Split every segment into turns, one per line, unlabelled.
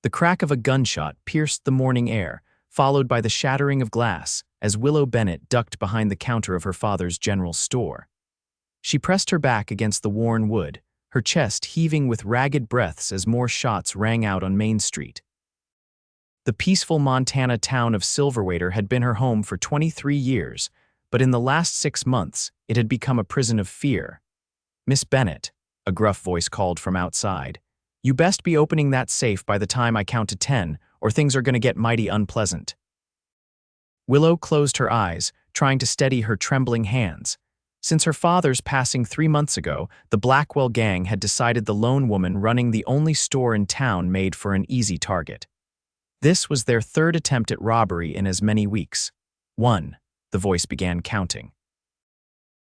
The crack of a gunshot pierced the morning air, followed by the shattering of glass as Willow Bennett ducked behind the counter of her father's general store. She pressed her back against the worn wood, her chest heaving with ragged breaths as more shots rang out on Main Street. The peaceful Montana town of Silverwater had been her home for 23 years, but in the last 6 months, it had become a prison of fear. "Miss Bennett," a gruff voice called from outside, "you best be opening that safe by the time I count to 10, or things are going to get mighty unpleasant." Willow closed her eyes, trying to steady her trembling hands. Since her father's passing 3 months ago, the Blackwell Gang had decided the lone woman running the only store in town made for an easy target. This was their third attempt at robbery in as many weeks. 1, the voice began counting.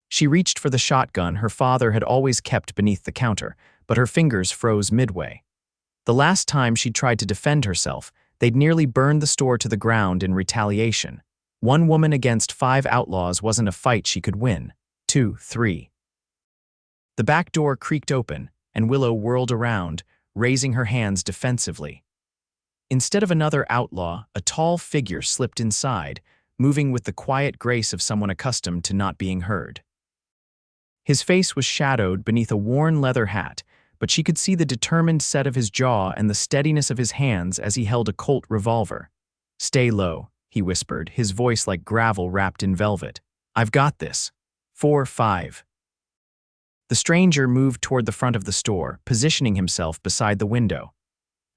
She reached for the shotgun her father had always kept beneath the counter, but her fingers froze midway. The last time she'd tried to defend herself, they'd nearly burned the store to the ground in retaliation. 1 woman against 5 outlaws wasn't a fight she could win. 2, 3. The back door creaked open, and Willow whirled around, raising her hands defensively. Instead of another outlaw, a tall figure slipped inside, moving with the quiet grace of someone accustomed to not being heard. His face was shadowed beneath a worn leather hat, but she could see the determined set of his jaw and the steadiness of his hands as he held a Colt revolver. "Stay low," he whispered, his voice like gravel wrapped in velvet. "I've got this. 4, 5. The stranger moved toward the front of the store, positioning himself beside the window.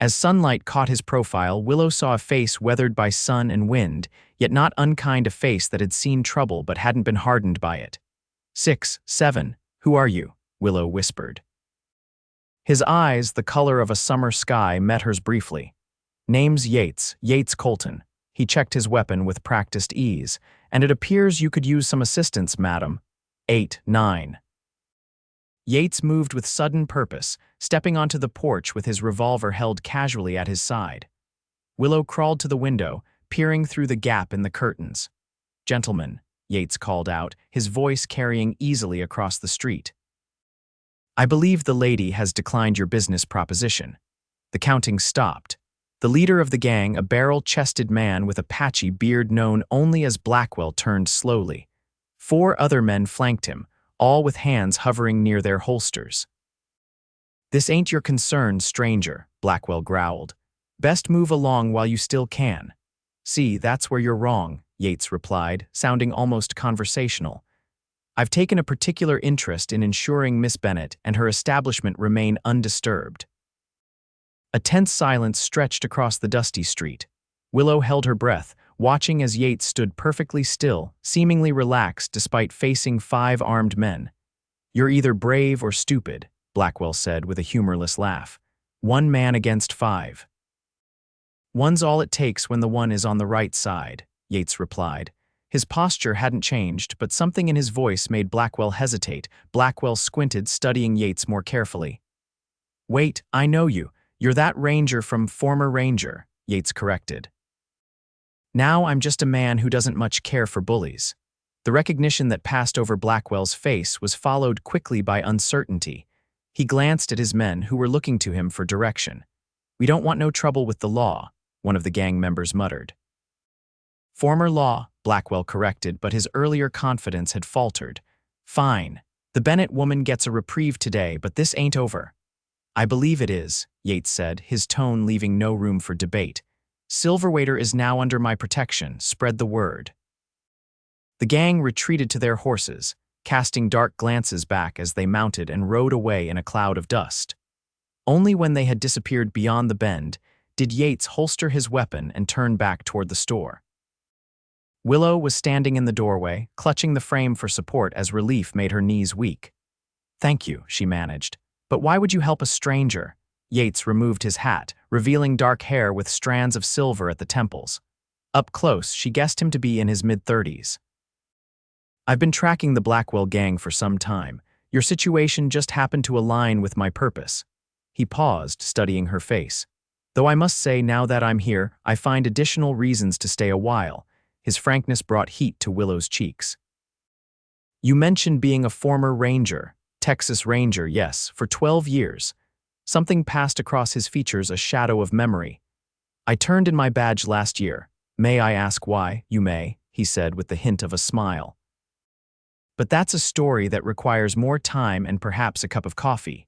As sunlight caught his profile, Willow saw a face weathered by sun and wind, yet not unkind, a face that had seen trouble but hadn't been hardened by it. 6, 7, who are you?" Willow whispered. His eyes, the color of a summer sky, met hers briefly. "Name's Yates Colton." He checked his weapon with practiced ease. "And it appears you could use some assistance, madam." 8, 9. Yates moved with sudden purpose, stepping onto the porch with his revolver held casually at his side. Willow crawled to the window, peering through the gap in the curtains. "Gentlemen," Yates called out, his voice carrying easily across the street. "I believe the lady has declined your business proposition." The counting stopped. The leader of the gang, a barrel-chested man with a patchy beard known only as Blackwell, turned slowly. 4 other men flanked him, all with hands hovering near their holsters. "This ain't your concern, stranger," Blackwell growled. "Best move along while you still can." "See, that's where you're wrong," Yates replied, sounding almost conversational. "I've taken a particular interest in ensuring Miss Bennett and her establishment remain undisturbed." A tense silence stretched across the dusty street. Willow held her breath, watching as Yates stood perfectly still, seemingly relaxed despite facing 5 armed men. "You're either brave or stupid," Blackwell said with a humorless laugh. "1 man against 5. "One's all it takes when the one is on the right side," Yates replied. His posture hadn't changed, but something in his voice made Blackwell hesitate. Blackwell squinted, studying Yates more carefully. "Wait, I know you. You're that ranger from Former Ranger," Yates corrected. "Now I'm just a man who doesn't much care for bullies." The recognition that passed over Blackwell's face was followed quickly by uncertainty. He glanced at his men who were looking to him for direction. "We don't want no trouble with the law," one of the gang members muttered. "Former law," Blackwell corrected, but his earlier confidence had faltered. "Fine. The Bennett woman gets a reprieve today, but this ain't over." "I believe it is," Yates said, his tone leaving no room for debate. "Silverwater is now under my protection. Spread the word." The gang retreated to their horses, casting dark glances back as they mounted and rode away in a cloud of dust. Only when they had disappeared beyond the bend did Yates holster his weapon and turn back toward the store. Willow was standing in the doorway, clutching the frame for support as relief made her knees weak. "Thank you," she managed. "But why would you help a stranger?" Yates removed his hat, revealing dark hair with strands of silver at the temples. Up close, she guessed him to be in his mid-30s. "I've been tracking the Blackwell Gang for some time. Your situation just happened to align with my purpose." He paused, studying her face. "Though I must say, now that I'm here, I find additional reasons to stay a while." His frankness brought heat to Willow's cheeks. "You mentioned being a former ranger. Texas Ranger, yes, for 12 years. Something passed across his features, a shadow of memory. I turned in my badge last year. May I ask why? You may, he said with the hint of a smile. But that's a story that requires more time and perhaps a cup of coffee.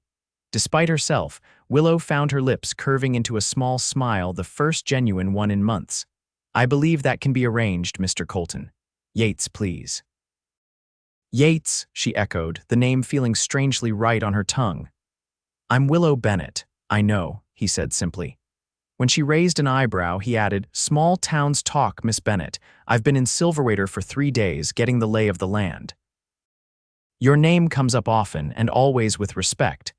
Despite herself, Willow found her lips curving into a small smile, the first genuine one in months. I believe that can be arranged, Mr. Colton. Yates, please. Yates, she echoed, the name feeling strangely right on her tongue. I'm Willow Bennett. I know, he said simply. When she raised an eyebrow, he added, Small towns talk, Miss Bennett. I've been in Silverwater for 3 days, getting the lay of the land. Your name comes up often and always with respect.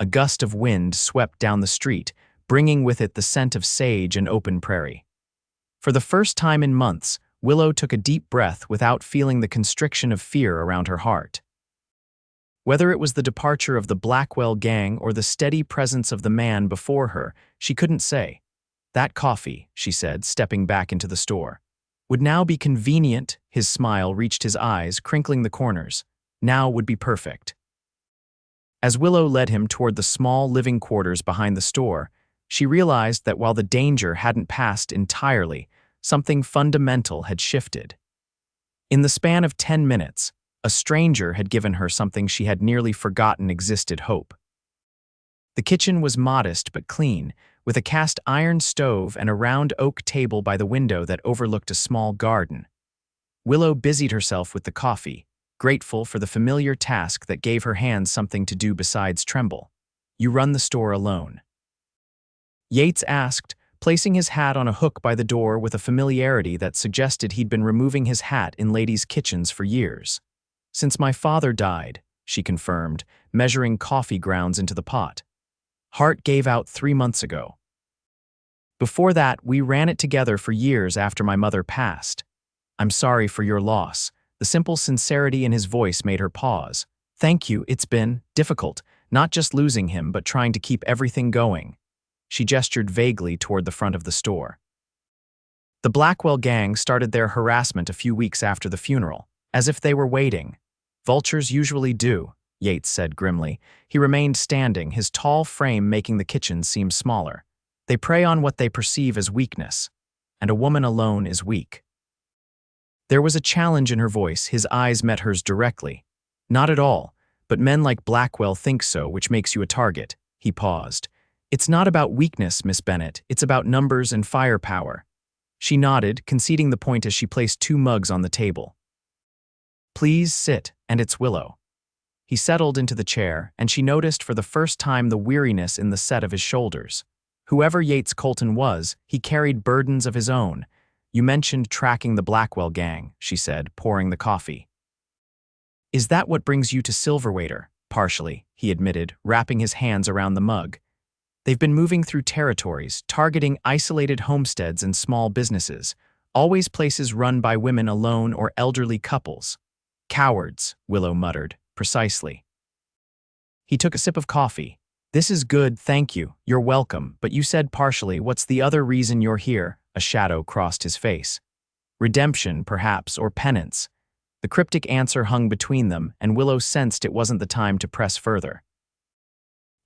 A gust of wind swept down the street, bringing with it the scent of sage and open prairie. For the first time in months, Willow took a deep breath without feeling the constriction of fear around her heart. Whether it was the departure of the Blackwell Gang or the steady presence of the man before her, she couldn't say. That coffee, she said, stepping back into the store, would now be convenient. His smile reached his eyes, crinkling the corners. Now would be perfect. As Willow led him toward the small living quarters behind the store, she realized that while the danger hadn't passed entirely, something fundamental had shifted. In the span of 10 minutes, a stranger had given her something she had nearly forgotten existed: hope. The kitchen was modest but clean, with a cast iron stove and a round oak table by the window that overlooked a small garden. Willow busied herself with the coffee, grateful for the familiar task that gave her hands something to do besides tremble. You run the store alone? Yates asked, placing his hat on a hook by the door with a familiarity that suggested he'd been removing his hat in ladies' kitchens for years. Since my father died, she confirmed, measuring coffee grounds into the pot. Heart gave out 3 months ago. Before that, we ran it together for years after my mother passed. I'm sorry for your loss. The simple sincerity in his voice made her pause. Thank you, it's been difficult, not just losing him, but trying to keep everything going. She gestured vaguely toward the front of the store. The Blackwell Gang started their harassment a few weeks after the funeral, as if they were waiting. Vultures usually do, Yates said grimly. He remained standing, his tall frame making the kitchen seem smaller. They prey on what they perceive as weakness, and a woman alone is weak. There was a challenge in her voice. His eyes met hers directly. Not at all, but men like Blackwell think so, which makes you a target. He paused. It's not about weakness, Miss Bennett. It's about numbers and firepower. She nodded, conceding the point as she placed 2 mugs on the table. Please sit, and it's Willow. He settled into the chair, and she noticed for the first time the weariness in the set of his shoulders. Whoever Yates Colton was, he carried burdens of his own. You mentioned tracking the Blackwell Gang, she said, pouring the coffee. Is that what brings you to Silverwater? Partially, he admitted, wrapping his hands around the mug. They've been moving through territories, targeting isolated homesteads and small businesses, always places run by women alone or elderly couples. Cowards, Willow muttered. Precisely. He took a sip of coffee. This is good, thank you. You're welcome, but you said partially. What's the other reason you're here? A shadow crossed his face. Redemption, perhaps, or penance. The cryptic answer hung between them, and Willow sensed it wasn't the time to press further.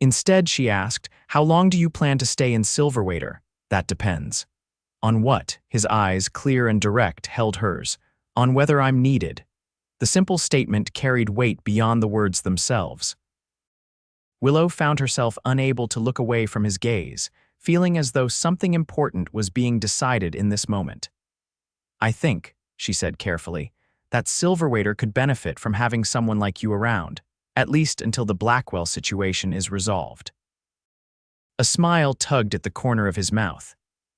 Instead, she asked, how long do you plan to stay in Silverwater? That depends. On what? His eyes, clear and direct, held hers. On whether I'm needed. The simple statement carried weight beyond the words themselves. Willow found herself unable to look away from his gaze, feeling as though something important was being decided in this moment. I think, she said carefully, that Silverwater could benefit from having someone like you around, at least until the Blackwell situation is resolved. A smile tugged at the corner of his mouth.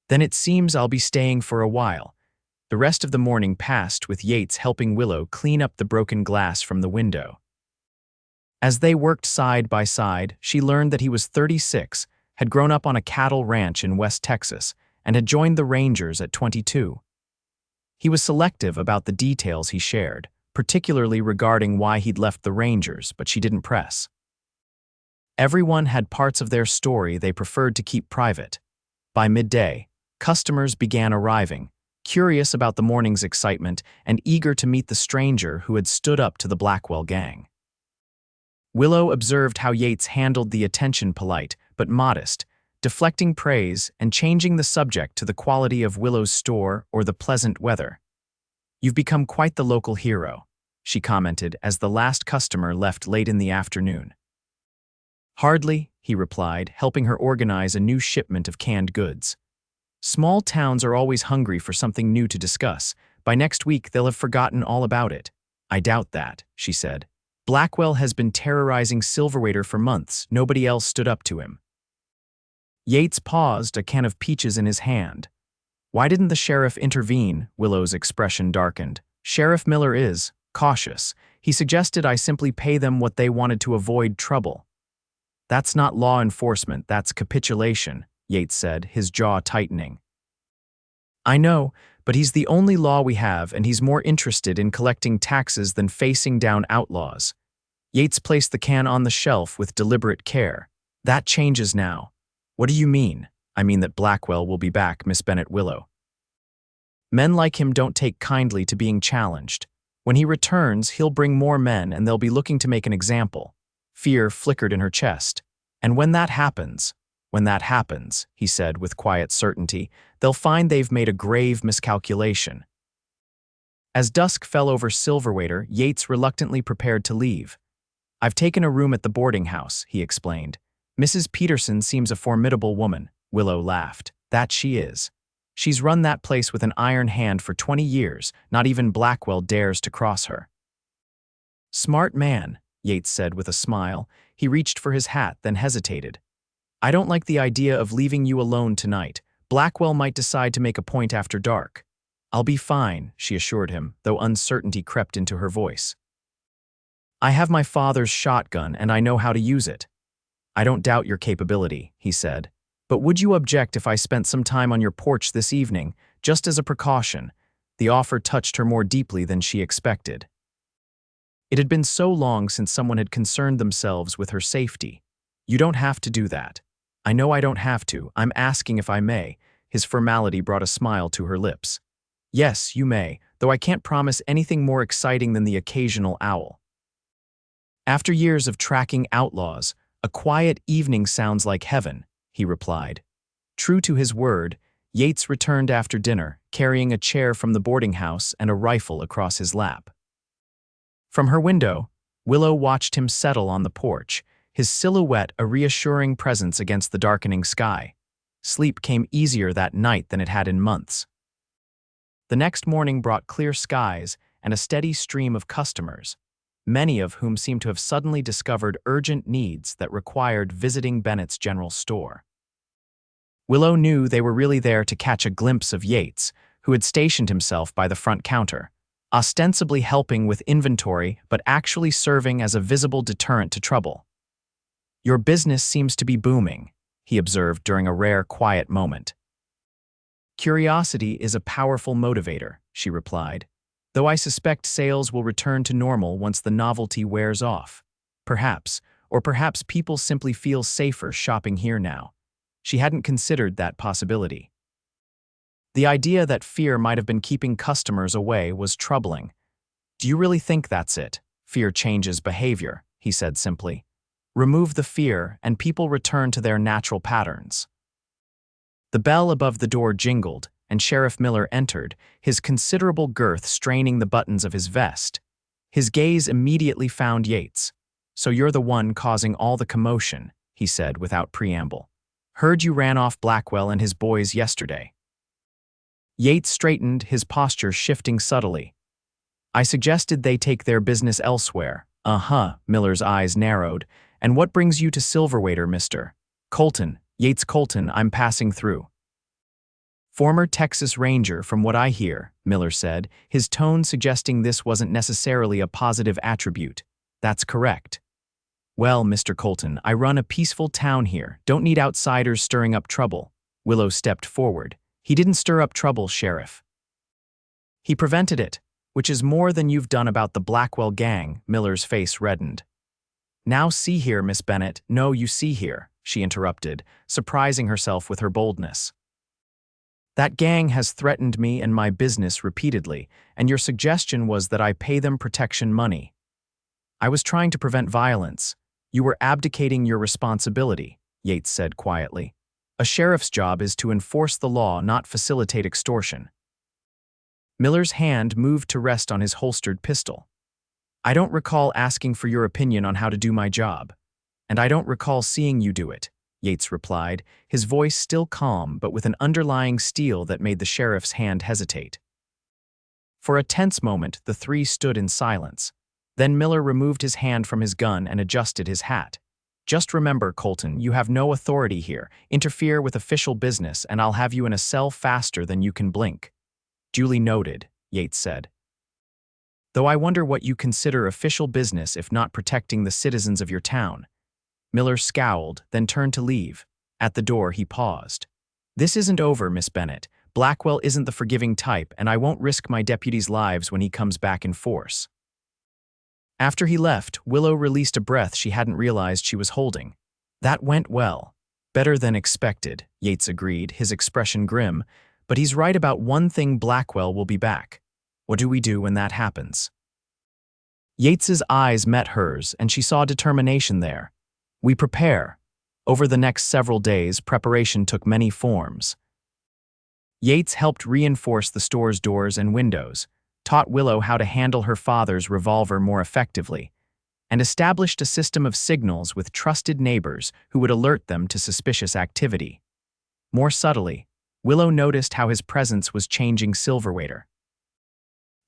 Then it seems I'll be staying for a while. The rest of the morning passed with Yates helping Willow clean up the broken glass from the window. As they worked side by side, she learned that he was 36, had grown up on a cattle ranch in West Texas, and had joined the Rangers at 22. He was selective about the details he shared, particularly regarding why he'd left the Rangers, but she didn't press. Everyone had parts of their story they preferred to keep private. By midday, customers began arriving, curious about the morning's excitement and eager to meet the stranger who had stood up to the Blackwell Gang. Willow observed how Yates handled the attention, polite but modest, deflecting praise and changing the subject to the quality of Willow's store or the pleasant weather. "You've become quite the local hero," she commented as the last customer left late in the afternoon. "Hardly," he replied, helping her organize a new shipment of canned goods. "Small towns are always hungry for something new to discuss. By next week, they'll have forgotten all about it." "I doubt that," she said. "Blackwell has been terrorizing Silverwater for months. Nobody else stood up to him." Yates paused, a can of peaches in his hand. "Why didn't the sheriff intervene?" Willow's expression darkened. "Sheriff Miller is cautious. He suggested I simply pay them what they wanted to avoid trouble." "That's not law enforcement, that's capitulation," Yates said, his jaw tightening. "I know, but he's the only law we have, and he's more interested in collecting taxes than facing down outlaws." Yates placed the can on the shelf with deliberate care. "That changes now." "What do you mean?" "I mean that Blackwell will be back, Miss Bennett Willow. Men like him don't take kindly to being challenged. When he returns, he'll bring more men and they'll be looking to make an example." Fear flickered in her chest. "And when that happens," he said with quiet certainty, "they'll find they've made a grave miscalculation." As dusk fell over Silverwater, Yates reluctantly prepared to leave. "I've taken a room at the boarding house," he explained. "Mrs. Peterson seems a formidable woman." Willow laughed. "That she is. She's run that place with an iron hand for 20 years. Not even Blackwell dares to cross her." "Smart man," Yates said with a smile. He reached for his hat, then hesitated. "I don't like the idea of leaving you alone tonight. Blackwell might decide to make a point after dark." "I'll be fine," she assured him, though uncertainty crept into her voice. "I have my father's shotgun and I know how to use it." "I don't doubt your capability," he said. "But would you object if I spent some time on your porch this evening, just as a precaution?" The offer touched her more deeply than she expected. It had been so long since someone had concerned themselves with her safety. "You don't have to do that." "I know I don't have to. I'm asking if I may." His formality brought a smile to her lips. "Yes, you may, though I can't promise anything more exciting than the occasional owl." "After years of tracking outlaws, a quiet evening sounds like heaven," he replied. True to his word, Yates returned after dinner, carrying a chair from the boarding house and a rifle across his lap. From her window, Willow watched him settle on the porch, his silhouette a reassuring presence against the darkening sky. Sleep came easier that night than it had in months. The next morning brought clear skies and a steady stream of customers, many of whom seemed to have suddenly discovered urgent needs that required visiting Bennett's general store. Willow knew they were really there to catch a glimpse of Yates, who had stationed himself by the front counter, ostensibly helping with inventory but actually serving as a visible deterrent to trouble. "Your business seems to be booming," he observed during a rare quiet moment. "Curiosity is a powerful motivator," she replied, "though I suspect sales will return to normal once the novelty wears off. Perhaps, or perhaps people simply feel safer shopping here now." She hadn't considered that possibility. The idea that fear might have been keeping customers away was troubling. "Do you really think that's it? Fear changes behavior," he said simply. "Remove the fear and people return to their natural patterns." The bell above the door jingled, and Sheriff Miller entered, his considerable girth straining the buttons of his vest. His gaze immediately found Yates. "So you're the one causing all the commotion," he said without preamble. "Heard you ran off Blackwell and his boys yesterday." Yates straightened, his posture shifting subtly. "I suggested they take their business elsewhere." Miller's eyes narrowed. "And what brings you to Silverwater, Mr. Colton?" "Yates Colton, I'm passing through." "Former Texas Ranger, from what I hear," Miller said, his tone suggesting this wasn't necessarily a positive attribute. "That's correct." "Well, Mr. Colton, I run a peaceful town here. Don't need outsiders stirring up trouble." Willow stepped forward. "He didn't stir up trouble, Sheriff. He prevented it, which is more than you've done about the Blackwell Gang." Miller's face reddened. "Now see here, Miss Bennett." "No, you see here," she interrupted, surprising herself with her boldness. "That gang has threatened me and my business repeatedly, and your suggestion was that I pay them protection money. I was trying to prevent violence. You were abdicating your responsibility," Yates said quietly. A sheriff's job is to enforce the law, not facilitate extortion. Miller's hand moved to rest on his holstered pistol. I don't recall asking for your opinion on how to do my job. And I don't recall seeing you do it, Yates replied, his voice still calm but with an underlying steel that made the sheriff's hand hesitate. For a tense moment, the three stood in silence. Then Miller removed his hand from his gun and adjusted his hat. Just remember, Colton, you have no authority here. Interfere with official business and I'll have you in a cell faster than you can blink. Duly noted, Yates said. Though I wonder what you consider official business if not protecting the citizens of your town. Miller scowled, then turned to leave. At the door, he paused. This isn't over, Miss Bennett. Blackwell isn't the forgiving type, and I won't risk my deputies' lives when he comes back in force. After he left, Willow released a breath she hadn't realized she was holding. That went well. Better than expected, Yates agreed, his expression grim. But he's right about one thing: Blackwell will be back. What do we do when that happens? Yates's eyes met hers, and she saw determination there. We prepare. Over the next several days, preparation took many forms. Yates helped reinforce the store's doors and windows, taught Willow how to handle her father's revolver more effectively, and established a system of signals with trusted neighbors who would alert them to suspicious activity. More subtly, Willow noticed how his presence was changing Silverwater.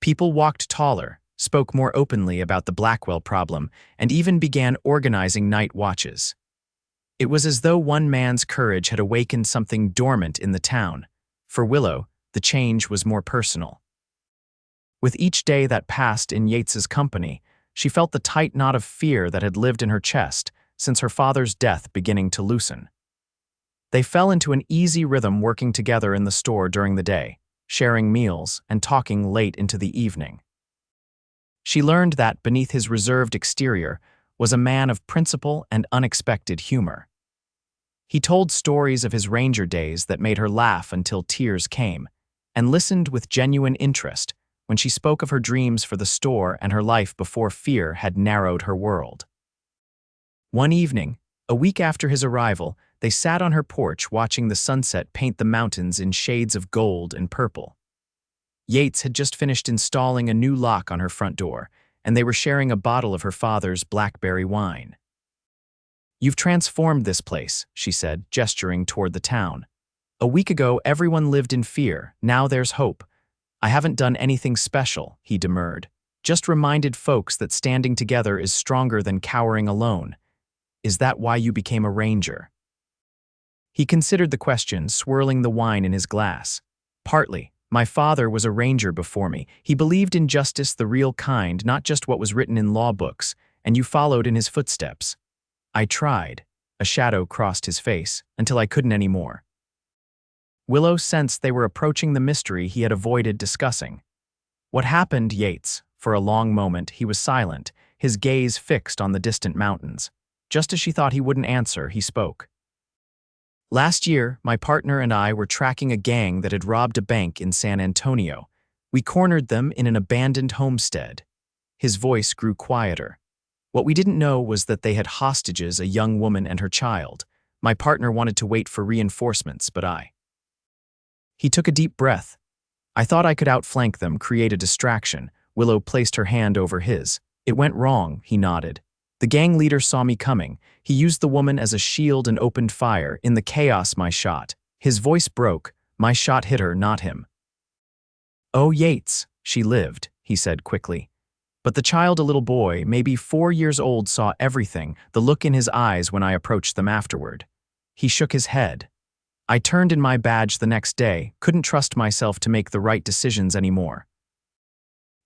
People walked taller, spoke more openly about the Blackwell problem, and even began organizing night watches. It was as though one man's courage had awakened something dormant in the town. For Willow, the change was more personal. With each day that passed in Yates's company, she felt the tight knot of fear that had lived in her chest since her father's death beginning to loosen. They fell into an easy rhythm, working together in the store during the day, sharing meals and talking late into the evening. She learned that beneath his reserved exterior was a man of principle and unexpected humor. He told stories of his ranger days that made her laugh until tears came, and listened with genuine interest when she spoke of her dreams for the store and her life before fear had narrowed her world. One evening, a week after his arrival, they sat on her porch watching the sunset paint the mountains in shades of gold and purple. Yates had just finished installing a new lock on her front door, and they were sharing a bottle of her father's blackberry wine. You've transformed this place, she said, gesturing toward the town. A week ago, everyone lived in fear. Now there's hope. I haven't done anything special, he demurred. Just reminded folks that standing together is stronger than cowering alone. Is that why you became a ranger? He considered the question, swirling the wine in his glass. Partly. My father was a ranger before me. He believed in justice, the real kind, not just what was written in law books, and you followed in his footsteps. I tried. A shadow crossed his face, until I couldn't anymore. Willow sensed they were approaching the mystery he had avoided discussing. What happened, Yates? For a long moment, he was silent, his gaze fixed on the distant mountains. Just as she thought he wouldn't answer, he spoke. Last year, my partner and I were tracking a gang that had robbed a bank in San Antonio. We cornered them in an abandoned homestead. His voice grew quieter. What we didn't know was that they had hostages, a young woman and her child. My partner wanted to wait for reinforcements, but He took a deep breath. I thought I could outflank them, create a distraction. Willow placed her hand over his. It went wrong, he nodded. The gang leader saw me coming. He used the woman as a shield and opened fire. In the chaos, my shot. His voice broke. My shot hit her, not him. Oh, Yates, she lived, he said quickly. But the child, a little boy, maybe 4 years old, saw everything, the look in his eyes when I approached them afterward. He shook his head. I turned in my badge the next day, couldn't trust myself to make the right decisions anymore.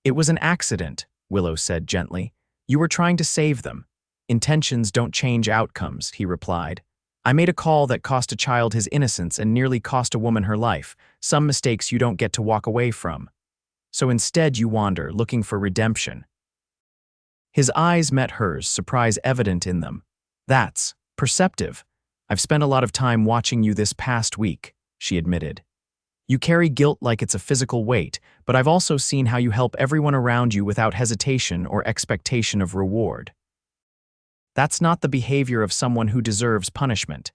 It was an accident, Willow said gently. You were trying to save them. Intentions don't change outcomes, he replied. I made a call that cost a child his innocence and nearly cost a woman her life, some mistakes you don't get to walk away from. So instead you wander, looking for redemption. His eyes met hers, surprise evident in them. That's perceptive. I've spent a lot of time watching you this past week, she admitted. You carry guilt like it's a physical weight, but I've also seen how you help everyone around you without hesitation or expectation of reward. That's not the behavior of someone who deserves punishment.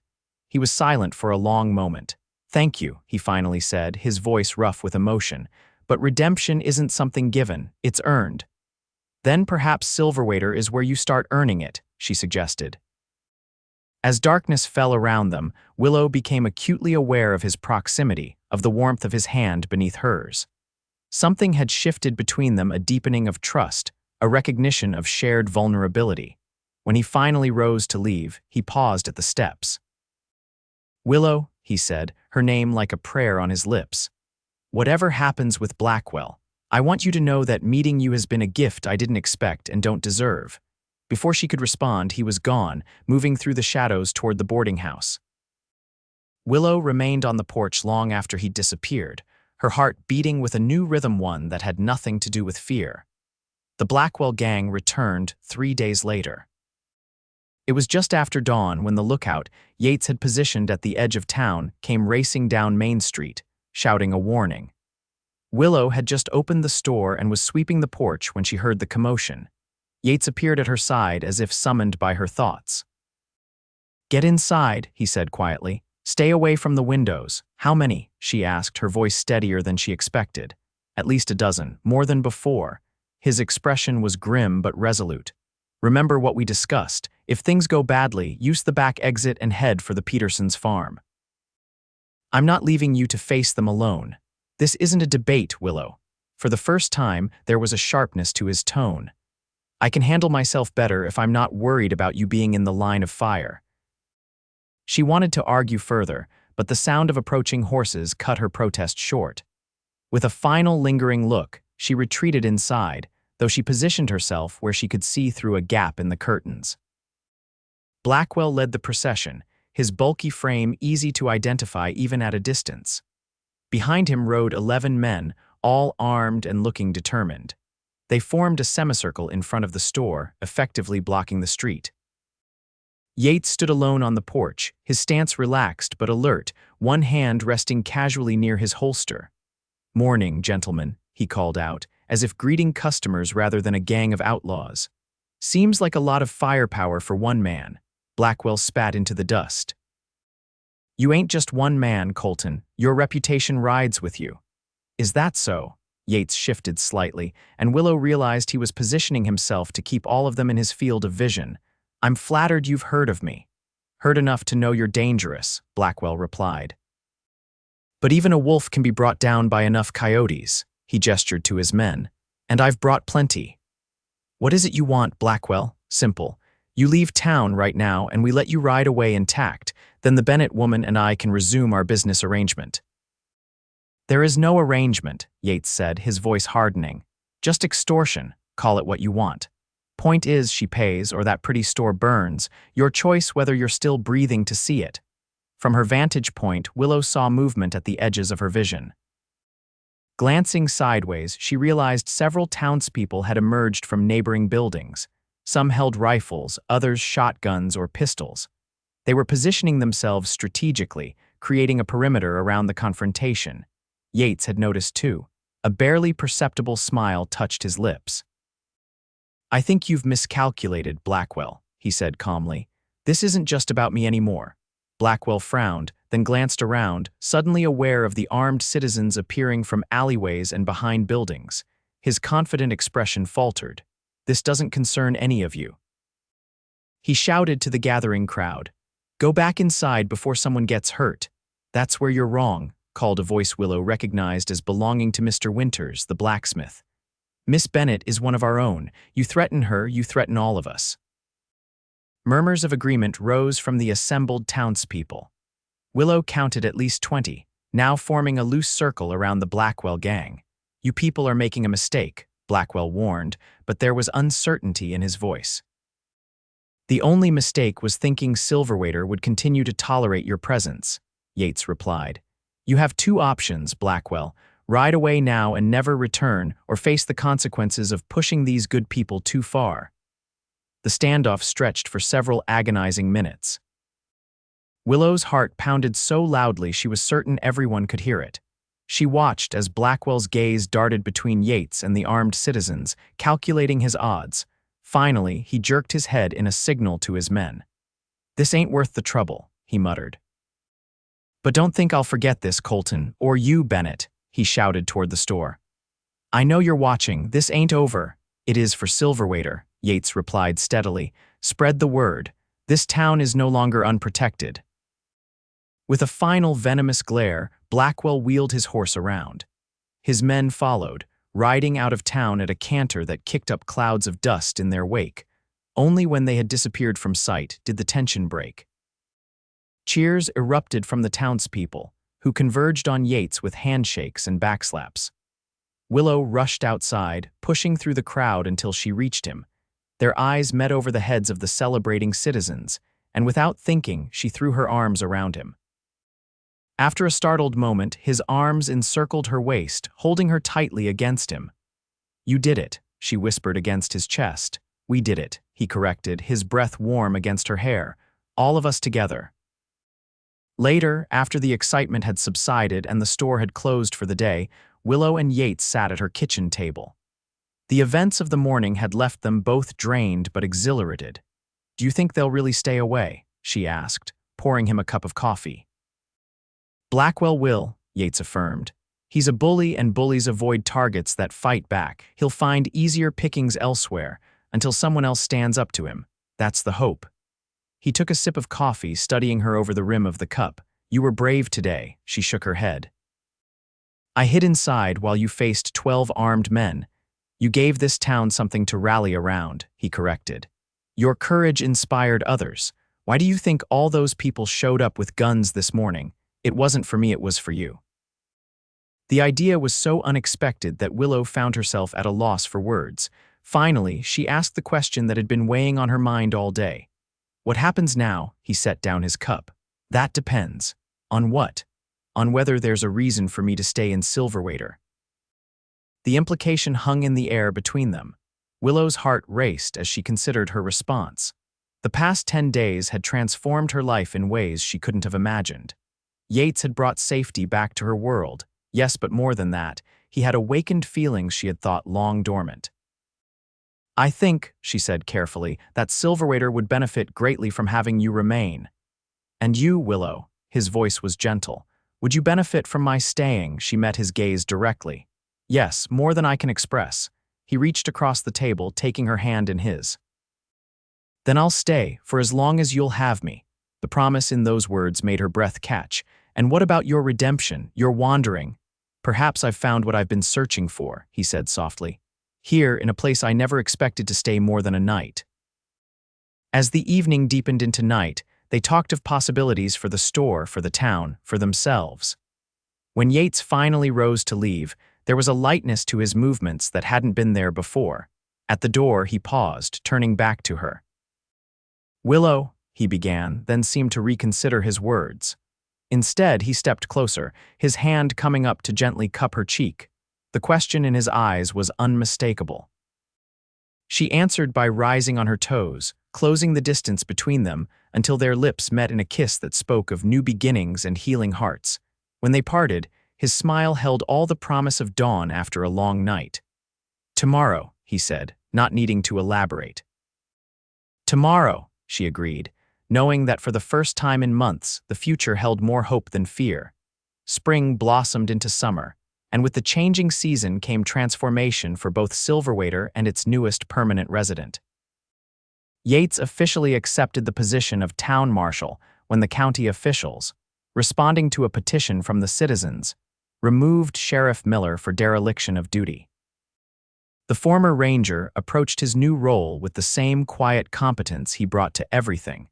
He was silent for a long moment. "Thank you," he finally said, his voice rough with emotion. "But redemption isn't something given, it's earned." "Then perhaps Silverwater is where you start earning it," she suggested. As darkness fell around them, Willow became acutely aware of his proximity, of the warmth of his hand beneath hers. Something had shifted between them, a deepening of trust, a recognition of shared vulnerability. When he finally rose to leave, he paused at the steps. "Willow," he said, her name like a prayer on his lips. "Whatever happens with Blackwell, I want you to know that meeting you has been a gift I didn't expect and don't deserve." Before she could respond, he was gone, moving through the shadows toward the boarding house. Willow remained on the porch long after he disappeared, her heart beating with a new rhythm, one that had nothing to do with fear. The Blackwell Gang returned 3 days later. It was just after dawn when the lookout Yates had positioned at the edge of town came racing down Main Street, shouting a warning. Willow had just opened the store and was sweeping the porch when she heard the commotion. Yates appeared at her side as if summoned by her thoughts. "Get inside," he said quietly. "Stay away from the windows." "How many?" she asked, her voice steadier than she expected. "At least a dozen, more than before." His expression was grim but resolute. "Remember what we discussed. If things go badly, use the back exit and head for the Petersons' farm. I'm not leaving you to face them alone. This isn't a debate, Willow." For the first time, there was a sharpness to his tone. "I can handle myself better if I'm not worried about you being in the line of fire." She wanted to argue further, but the sound of approaching horses cut her protest short. With a final lingering look, she retreated inside, though she positioned herself where she could see through a gap in the curtains. Blackwell led the procession, his bulky frame easy to identify even at a distance. Behind him rode 11 men, all armed and looking determined. They formed a semicircle in front of the store, effectively blocking the street. Yates stood alone on the porch, his stance relaxed but alert, one hand resting casually near his holster. "Morning, gentlemen," he called out, as if greeting customers rather than a gang of outlaws. "Seems like a lot of firepower for one man." Blackwell spat into the dust. "You ain't just one man, Colton. Your reputation rides with you." "Is that so?" Yates shifted slightly, and Willow realized he was positioning himself to keep all of them in his field of vision. "I'm flattered you've heard of me." "Heard enough to know you're dangerous," Blackwell replied. "But even a wolf can be brought down by enough coyotes," he gestured to his men. "And I've brought plenty." "What is it you want, Blackwell?" "Simple. You leave town right now and we let you ride away intact. Then the Bennett woman and I can resume our business arrangement." "There is no arrangement," Yates said, his voice hardening. "Just extortion, call it what you want. Point is, she pays or that pretty store burns, your choice whether you're still breathing to see it." From her vantage point, Willow saw movement at the edges of her vision. Glancing sideways, she realized several townspeople had emerged from neighboring buildings. Some held rifles, others shotguns or pistols. They were positioning themselves strategically, creating a perimeter around the confrontation. Yates had noticed too. A barely perceptible smile touched his lips. "I think you've miscalculated, Blackwell," he said calmly. "This isn't just about me anymore." Blackwell frowned, then glanced around, suddenly aware of the armed citizens appearing from alleyways and behind buildings. His confident expression faltered. "This doesn't concern any of you." He shouted to the gathering crowd, "Go back inside before someone gets hurt." "That's where you're wrong," called a voice Willow recognized as belonging to Mr. Winters, the blacksmith. "Miss Bennett is one of our own. You threaten her, you threaten all of us." Murmurs of agreement rose from the assembled townspeople. Willow counted at least 20, now forming a loose circle around the Blackwell gang. "You people are making a mistake," Blackwell warned, but there was uncertainty in his voice. "The only mistake was thinking Silverwater would continue to tolerate your presence," Yates replied. "You have two options, Blackwell. Ride away now and never return, or face the consequences of pushing these good people too far." The standoff stretched for several agonizing minutes. Willow's heart pounded so loudly she was certain everyone could hear it. She watched as Blackwell's gaze darted between Yates and the armed citizens, calculating his odds. Finally, he jerked his head in a signal to his men. "This ain't worth the trouble," he muttered. But don't think I'll forget this, Colton, or you, Bennett, he shouted toward the store. I know you're watching. This ain't over. It is for Silverwater, Yates replied steadily. Spread the word. This town is no longer unprotected. With a final venomous glare, Blackwell wheeled his horse around. His men followed, riding out of town at a canter that kicked up clouds of dust in their wake. Only when they had disappeared from sight did the tension break. Cheers erupted from the townspeople, who converged on Yates with handshakes and backslaps. Willow rushed outside, pushing through the crowd until she reached him. Their eyes met over the heads of the celebrating citizens, and without thinking, she threw her arms around him. After a startled moment, his arms encircled her waist, holding her tightly against him. You did it, she whispered against his chest. We did it, he corrected, his breath warm against her hair. All of us together. Later, after the excitement had subsided and the store had closed for the day, Willow and Yates sat at her kitchen table. The events of the morning had left them both drained but exhilarated. Do you think they'll really stay away? She asked, pouring him a cup of coffee. Blackwell will, Yates affirmed. He's a bully and bullies avoid targets that fight back. He'll find easier pickings elsewhere until someone else stands up to him. That's the hope. He took a sip of coffee, studying her over the rim of the cup. You were brave today, she shook her head. I hid inside while you faced 12 armed men. You gave this town something to rally around, he corrected. Your courage inspired others. Why do you think all those people showed up with guns this morning? It wasn't for me, it was for you. The idea was so unexpected that Willow found herself at a loss for words. Finally, she asked the question that had been weighing on her mind all day. What happens now? He set down his cup. That depends. On what? On whether there's a reason for me to stay in Silverwater. The implication hung in the air between them. Willow's heart raced as she considered her response. The past 10 days had transformed her life in ways she couldn't have imagined. Yates had brought safety back to her world. Yes, but more than that, he had awakened feelings she had thought long dormant. I think, she said carefully, that Silverwater would benefit greatly from having you remain. And you, Willow, his voice was gentle. Would you benefit from my staying? She met his gaze directly. Yes, more than I can express. He reached across the table, taking her hand in his. Then I'll stay, for as long as you'll have me. The promise in those words made her breath catch. And what about your redemption, your wandering? Perhaps I've found what I've been searching for, he said softly. Here, in a place I never expected to stay more than a night. As the evening deepened into night, they talked of possibilities for the store, for the town, for themselves. When Yates finally rose to leave, there was a lightness to his movements that hadn't been there before. At the door, he paused, turning back to her. Willow, he began, then seemed to reconsider his words. Instead, he stepped closer, his hand coming up to gently cup her cheek. The question in his eyes was unmistakable. She answered by rising on her toes, closing the distance between them until their lips met in a kiss that spoke of new beginnings and healing hearts. When they parted, his smile held all the promise of dawn after a long night. Tomorrow, he said, not needing to elaborate. Tomorrow, she agreed, knowing that for the first time in months, the future held more hope than fear. Spring blossomed into summer, and with the changing season came transformation for both Silverwater and its newest permanent resident. Yates officially accepted the position of town marshal when the county officials, responding to a petition from the citizens, removed Sheriff Miller for dereliction of duty. The former ranger approached his new role with the same quiet competence he brought to everything,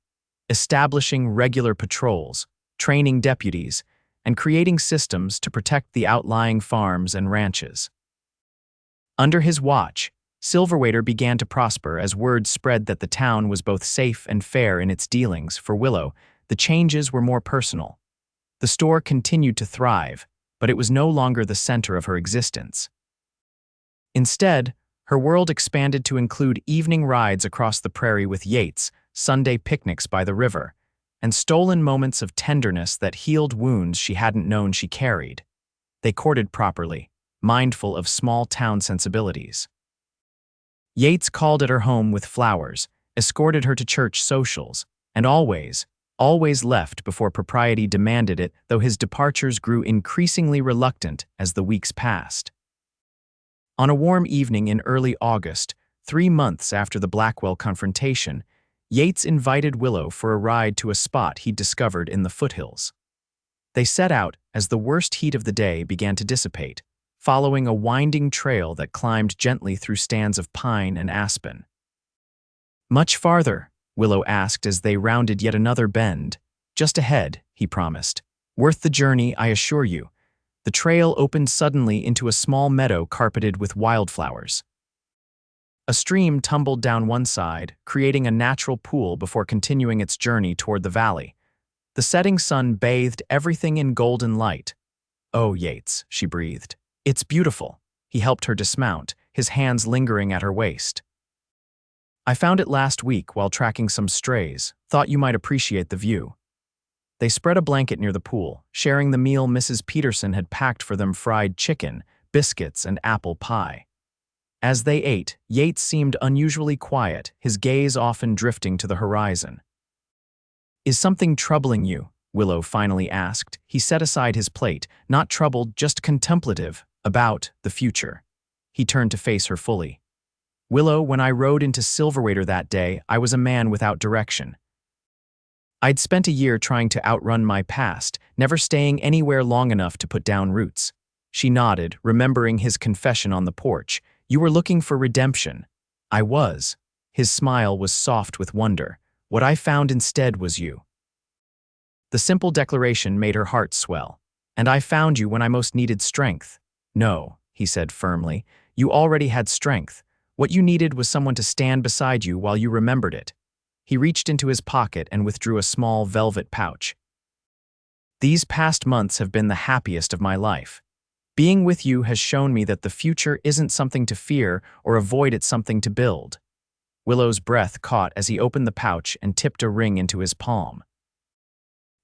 establishing regular patrols, training deputies, and creating systems to protect the outlying farms and ranches. Under his watch, Silverwater began to prosper as word spread that the town was both safe and fair in its dealings. For Willow, the changes were more personal. The store continued to thrive, but it was no longer the center of her existence. Instead, her world expanded to include evening rides across the prairie with Yates, Sunday picnics by the river, and stolen moments of tenderness that healed wounds she hadn't known she carried. They courted properly, mindful of small-town sensibilities. Yates called at her home with flowers, escorted her to church socials, and always, always left before propriety demanded it, though his departures grew increasingly reluctant as the weeks passed. On a warm evening in early August, 3 months after the Blackwell confrontation, Yates invited Willow for a ride to a spot he'd discovered in the foothills. They set out as the worst heat of the day began to dissipate, following a winding trail that climbed gently through stands of pine and aspen. "Much farther?" Willow asked as they rounded yet another bend. "Just ahead," he promised. "Worth the journey, I assure you." The trail opened suddenly into a small meadow carpeted with wildflowers. A stream tumbled down one side, creating a natural pool before continuing its journey toward the valley. The setting sun bathed everything in golden light. "Oh, Yates," she breathed. "It's beautiful." He helped her dismount, his hands lingering at her waist. "I found it last week while tracking some strays. Thought you might appreciate the view." They spread a blanket near the pool, sharing the meal Mrs. Peterson had packed for them: fried chicken, biscuits, and apple pie. As they ate, Yates seemed unusually quiet, his gaze often drifting to the horizon. "Is something troubling you?" Willow finally asked. He set aside his plate, not troubled, just contemplative, about the future. He turned to face her fully. "Willow, when I rode into Silverwater that day, I was a man without direction. I'd spent a year trying to outrun my past, never staying anywhere long enough to put down roots." She nodded, remembering his confession on the porch. "You were looking for redemption." "I was." His smile was soft with wonder. "What I found instead was you." The simple declaration made her heart swell. "And I found you when I most needed strength." "No," he said firmly. "You already had strength. What you needed was someone to stand beside you while you remembered it." He reached into his pocket and withdrew a small velvet pouch. "These past months have been the happiest of my life. Being with you has shown me that the future isn't something to fear or avoid, it's something to build." Willow's breath caught as he opened the pouch and tipped a ring into his palm.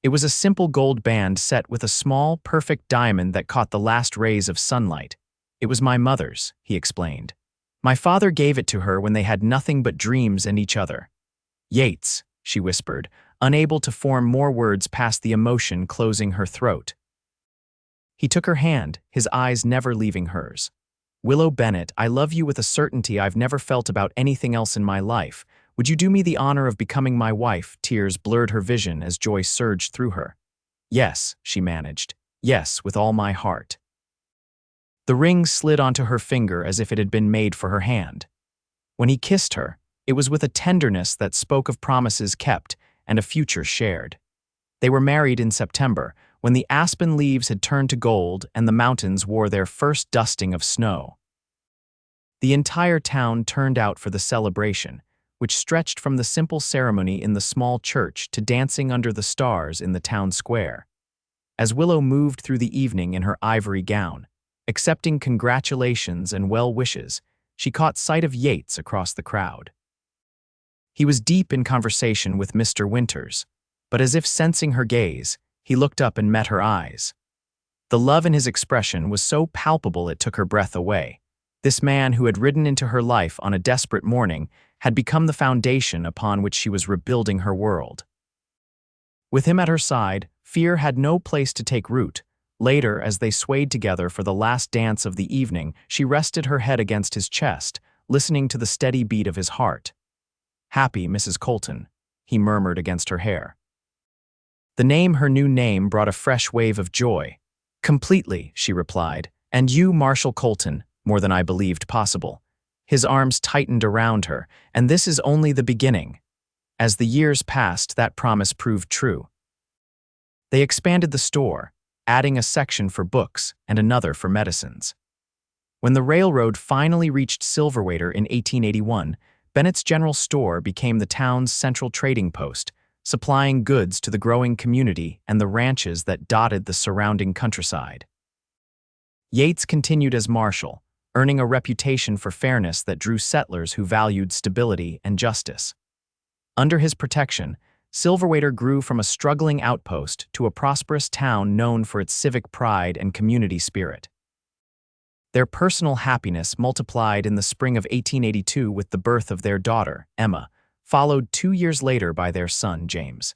It was a simple gold band set with a small, perfect diamond that caught the last rays of sunlight. "It was my mother's," he explained. "My father gave it to her when they had nothing but dreams and each other." "Yates," she whispered, unable to form more words past the emotion closing her throat. He took her hand, his eyes never leaving hers. "Willow Bennett, I love you with a certainty I've never felt about anything else in my life. Would you do me the honor of becoming my wife?" Tears blurred her vision as joy surged through her. "Yes," she managed. "Yes, with all my heart." The ring slid onto her finger as if it had been made for her hand. When he kissed her, it was with a tenderness that spoke of promises kept and a future shared. They were married in September, when the aspen leaves had turned to gold and the mountains wore their first dusting of snow. The entire town turned out for the celebration, which stretched from the simple ceremony in the small church to dancing under the stars in the town square. As Willow moved through the evening in her ivory gown, accepting congratulations and well wishes, she caught sight of Yates across the crowd. He was deep in conversation with Mr. Winters, but as if sensing her gaze, he looked up and met her eyes. The love in his expression was so palpable it took her breath away. This man who had ridden into her life on a desperate morning had become the foundation upon which she was rebuilding her world. With him at her side, fear had no place to take root. Later, as they swayed together for the last dance of the evening, she rested her head against his chest, listening to the steady beat of his heart. "Happy Mrs. Colton," he murmured against her hair. The name, her new name, brought a fresh wave of joy. "Completely," she replied. "And you, Marshall Colton, more than I believed possible." His arms tightened around her, and this is only the beginning. As the years passed, that promise proved true. They expanded the store, adding a section for books and another for medicines. When the railroad finally reached Silverwater in 1881, Bennett's General Store became the town's central trading post, supplying goods to the growing community and the ranches that dotted the surrounding countryside. Yates continued as marshal, earning a reputation for fairness that drew settlers who valued stability and justice. Under his protection, Silverwater grew from a struggling outpost to a prosperous town known for its civic pride and community spirit. Their personal happiness multiplied in the spring of 1882 with the birth of their daughter, Emma, followed 2 years later by their son, James.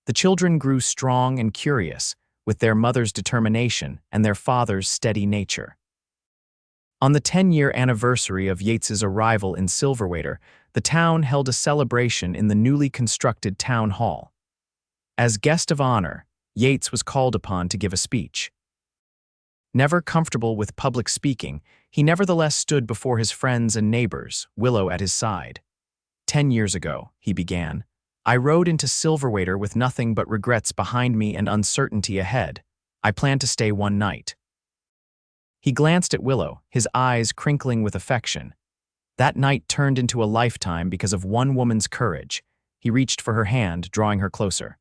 The children grew strong and curious, with their mother's determination and their father's steady nature. On the 10-year anniversary of Yates's arrival in Silverwater, the town held a celebration in the newly constructed town hall. As guest of honor, Yates was called upon to give a speech. Never comfortable with public speaking, he nevertheless stood before his friends and neighbors, Willow at his side. 10 years ago, he began, I rode into Silverwater with nothing but regrets behind me and uncertainty ahead. I planned to stay one night. He glanced at Willow, his eyes crinkling with affection. That night turned into a lifetime because of one woman's courage. He reached for her hand, drawing her closer.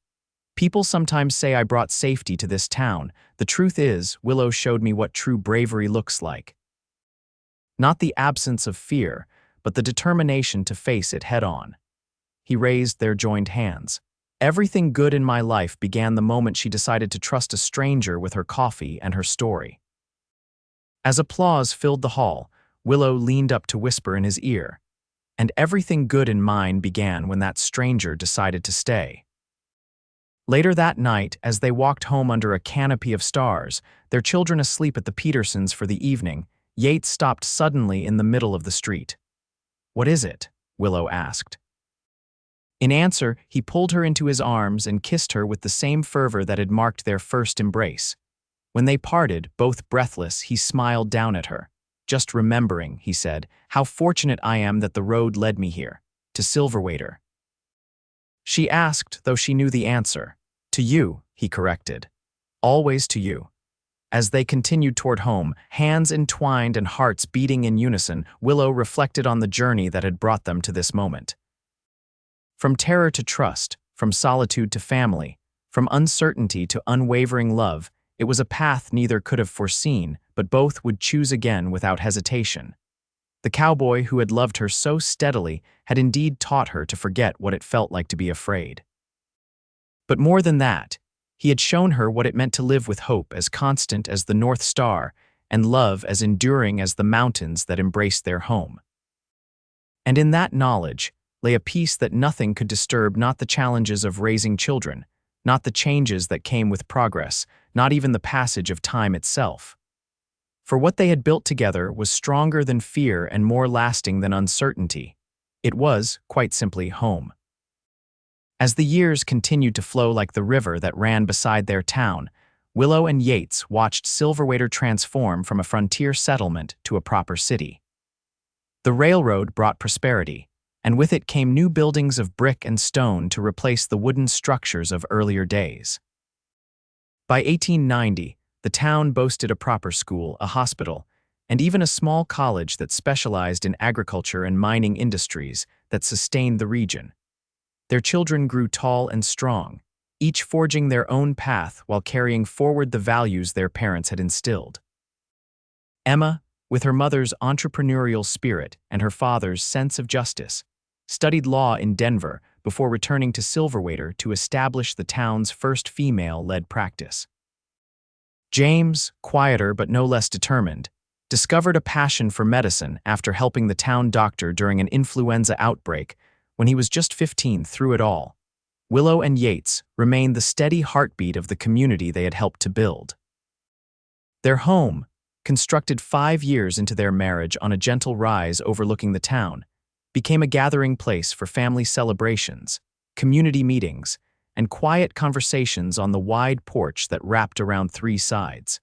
People sometimes say I brought safety to this town. The truth is, Willow showed me what true bravery looks like. Not the absence of fear, but the determination to face it head-on. He raised their joined hands. Everything good in my life began the moment she decided to trust a stranger with her coffee and her story. As applause filled the hall, Willow leaned up to whisper in his ear, and everything good in mine began when that stranger decided to stay. Later that night, as they walked home under a canopy of stars, their children asleep at the Petersons for the evening, Yates stopped suddenly in the middle of the street. "What is it?" Willow asked. In answer, he pulled her into his arms and kissed her with the same fervor that had marked their first embrace. When they parted, both breathless, he smiled down at her. "Just remembering," he said, "how fortunate I am that the road led me here, to Silverwater." She asked, though she knew the answer. "To you," he corrected. "Always to you." As they continued toward home, hands entwined and hearts beating in unison, Willow reflected on the journey that had brought them to this moment. From terror to trust, from solitude to family, from uncertainty to unwavering love, it was a path neither could have foreseen, but both would choose again without hesitation. The cowboy who had loved her so steadily had indeed taught her to forget what it felt like to be afraid. But more than that, he had shown her what it meant to live with hope as constant as the North Star and love as enduring as the mountains that embraced their home. And in that knowledge lay a peace that nothing could disturb, not the challenges of raising children, not the changes that came with progress, not even the passage of time itself. For what they had built together was stronger than fear and more lasting than uncertainty. It was, quite simply, home. As the years continued to flow like the river that ran beside their town, Willow and Yates watched Silverwater transform from a frontier settlement to a proper city. The railroad brought prosperity, and with it came new buildings of brick and stone to replace the wooden structures of earlier days. By 1890, the town boasted a proper school, a hospital, and even a small college that specialized in agriculture and mining industries that sustained the region. Their children grew tall and strong, each forging their own path while carrying forward the values their parents had instilled. Emma, with her mother's entrepreneurial spirit and her father's sense of justice, studied law in Denver before returning to Silverwater to establish the town's first female-led practice. James, quieter but no less determined, discovered a passion for medicine after helping the town doctor during an influenza outbreak when he was just 15. Through it all, Willow and Yates remained the steady heartbeat of the community they had helped to build. Their home, constructed 5 years into their marriage on a gentle rise overlooking the town, became a gathering place for family celebrations, community meetings, and quiet conversations on the wide porch that wrapped around 3 sides.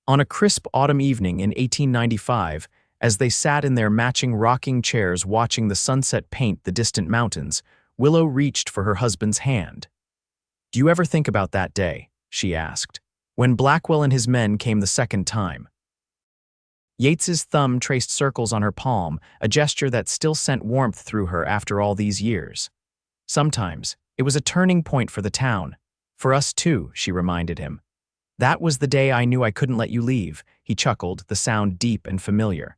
On a crisp autumn evening in 1895, as they sat in their matching rocking chairs watching the sunset paint the distant mountains, Willow reached for her husband's hand. "Do you ever think about that day?" she asked, "when Blackwell and his men came the second time?" Yates's thumb traced circles on her palm, a gesture that still sent warmth through her after all these years. "Sometimes. It was a turning point for the town. For us too," she reminded him. "That was the day I knew I couldn't let you leave," he chuckled, the sound deep and familiar.